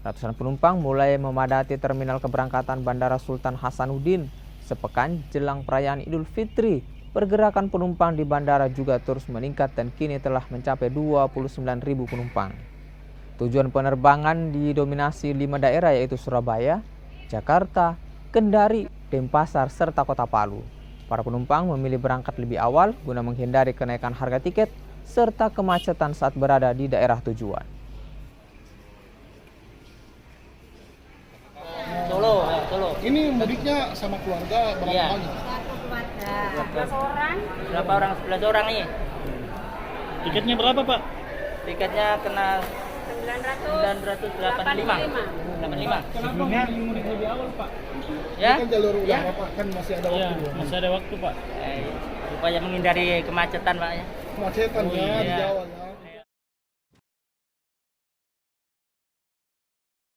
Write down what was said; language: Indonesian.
Ratusan penumpang mulai memadati terminal keberangkatan Bandara Sultan Hasanuddin. Sepekan jelang perayaan Idul Fitri, pergerakan penumpang di bandara juga terus meningkat dan kini telah mencapai 29.000 penumpang. Tujuan penerbangan didominasi 5 daerah yaitu Surabaya, Jakarta, Kendari, Denpasar, serta Kota Palu. Para penumpang memilih berangkat lebih awal guna menghindari kenaikan harga tiket serta kemacetan saat berada di daerah tujuan. Solo. Ini mudiknya sama keluarga berapa orang? Satu keluarga. Berapa orang? Berapa orang? 11 orang nih. Tiketnya berapa, Pak? Tiketnya kena 985. 85. Sebelumnya mudik lebih awal, Pak. Ya? Ini kan jalur Ya. udara, Pak. Kan masih ada waktu. Masih ada waktu, Pak. Supaya menghindari kemacetan, Pak ya. Kemacetan ya di Iya. Jawa.